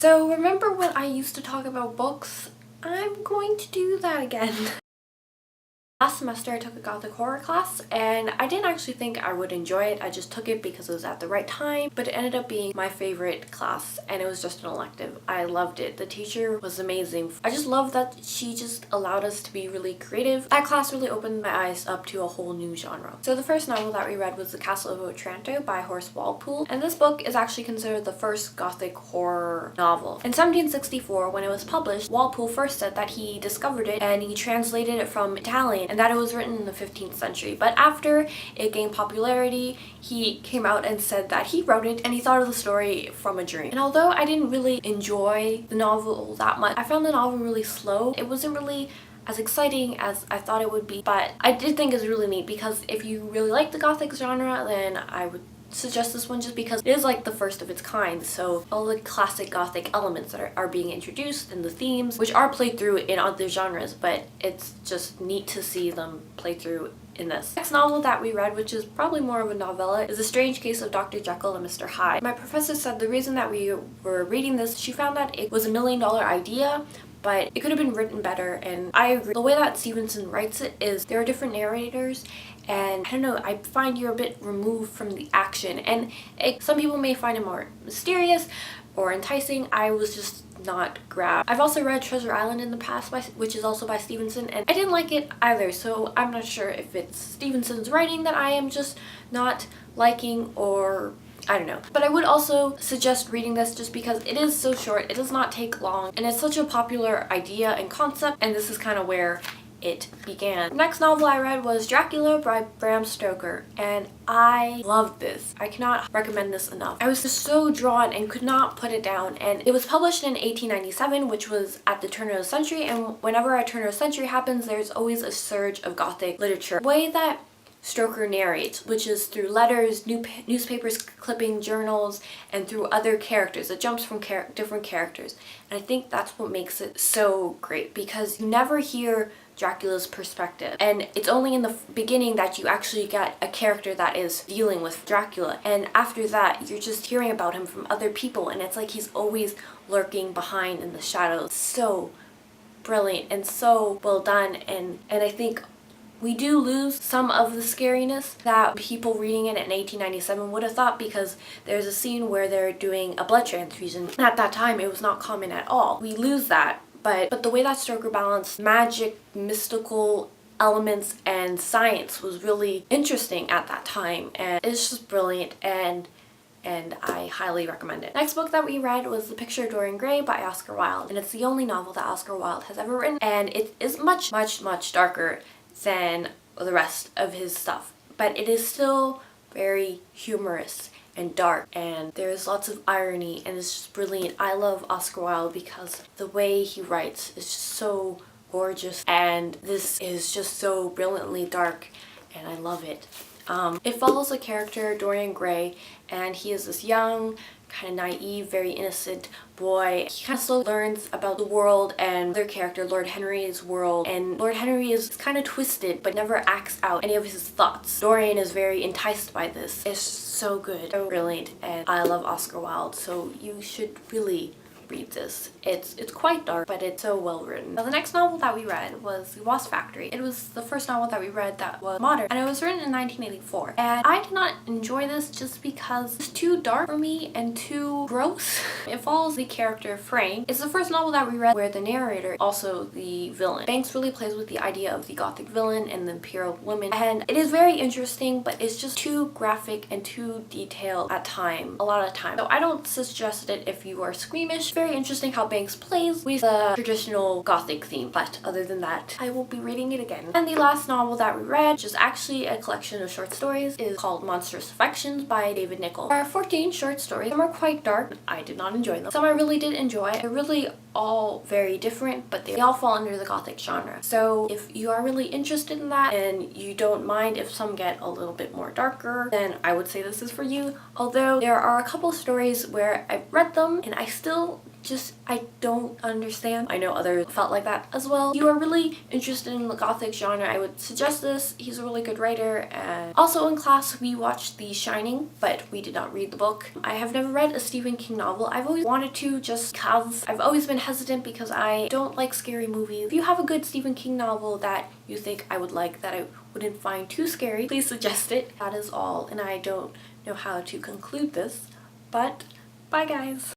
So remember when I used to talk about books? I'm going to do that again. Last semester I took a gothic horror class and I didn't actually think I would enjoy it. I just took it because it was at the right time, but it ended up being my favorite class and it was just an elective. I loved it. The teacher was amazing. I just love that she just allowed us to be really creative. That class really opened my eyes up to a whole new genre. So the first novel that we read was The Castle of Otranto by Horace Walpole, and this book is actually considered the first gothic horror novel. In 1764, when it was published, Walpole first said that he discovered it and he translated it from Italian and that it was written in the 15th century. But after it gained popularity, he came out and said that he wrote it and he thought of the story from a dream. And although I didn't really enjoy the novel that much, I found the novel really slow. It wasn't really as exciting as I thought it would be, but I did think it was really neat because if you really like the gothic genre, then I would suggest this one just because it is like the first of its kind. So all the classic gothic elements that are being introduced and the themes, which are played through in other genres, but it's just neat to see them play through in this. Next novel that we read, which is probably more of a novella, is The Strange Case of Dr. Jekyll and Mr. Hyde. My professor said the reason that we were reading this, she found that it was $1 million idea, but it could have been written better, and I agree. The way that Stevenson writes it is there are different narrators, and I don't know, I find you're a bit removed from the action, and some people may find it more mysterious or enticing. I was just not grabbed. I've also read Treasure Island in the past, which is also by Stevenson, and I didn't like it either, so I'm not sure if it's Stevenson's writing that I am just not liking, or I don't know. But I would also suggest reading this just because it is so short, it does not take long, and it's such a popular idea and concept, and this is kind of where it began. The next novel I read was Dracula by Bram Stoker, and I loved this. I cannot recommend this enough. I was just so drawn and could not put it down, and it was published in 1897, which was at the turn of the century, and whenever a turn of the century happens, there's always a surge of gothic literature. The way that Stoker narrates, which is through letters, newspapers, clipping, journals, and through other characters. It jumps from different characters, and I think that's what makes it so great because you never hear Dracula's perspective, and it's only in the beginning that you actually get a character that is dealing with Dracula, and after that you're just hearing about him from other people, and it's like he's always lurking behind in the shadows. So brilliant and so well done, and I think we do lose some of the scariness that people reading it in 1897 would have thought, because there's a scene where they're doing a blood transfusion. At that time, it was not common at all. We lose that, but the way that Stoker balanced magic, mystical elements, and science was really interesting at that time, and it's just brilliant, and I highly recommend it. Next book that we read was The Picture of Dorian Gray by Oscar Wilde, and it's the only novel that Oscar Wilde has ever written, and it is much, much, much darker than the rest of his stuff, but it is still very humorous and dark, and there's lots of irony, and it's just brilliant. I love Oscar Wilde because the way he writes is just so gorgeous, and this is just so brilliantly dark, and I love it. It follows a character, Dorian Gray, and he is this young, kind of naive, very innocent boy. He kind of slowly learns about the world and their character, Lord Henry's world, and Lord Henry is kind of twisted but never acts out any of his thoughts. Dorian is very enticed by this. It's so good, so brilliant, and I love Oscar Wilde, so you should really read this. It's quite dark, but it's so well written. Now, the next novel that we read was The Wasp Factory. It was the first novel that we read that was modern, and it was written in 1984. And I did not enjoy this just because it's too dark for me and too gross. It follows the character Frank. It's the first novel that we read where the narrator is also the villain. Banks really plays with the idea of the gothic villain and the imperial woman, and it is very interesting, but it's just too graphic and too detailed at time, a lot of time. So I don't suggest it if you are squeamish. Very interesting how Banks plays with the traditional gothic theme, but other than that, I will be reading it again. And the last novel that we read, which is actually a collection of short stories, is called Monstrous Affections by David Nickle. There are 14 short stories. Some are quite dark. I did not enjoy them. Some I really did enjoy. They're really all very different, but they all fall under the gothic genre. So if you are really interested in that and you don't mind if some get a little bit more darker, then I would say this is for you. Although there are a couple stories where I've read them and I still I don't understand. I know others felt like that as well. If you are really interested in the gothic genre, I would suggest this. He's a really good writer. And also in class we watched The Shining, but we did not read the book. I have never read a Stephen King novel. I've always wanted to, just because I've always been hesitant because I don't like scary movies. If you have a good Stephen King novel that you think I would like, that I wouldn't find too scary, please suggest it. That is all, and I don't know how to conclude this, but bye guys!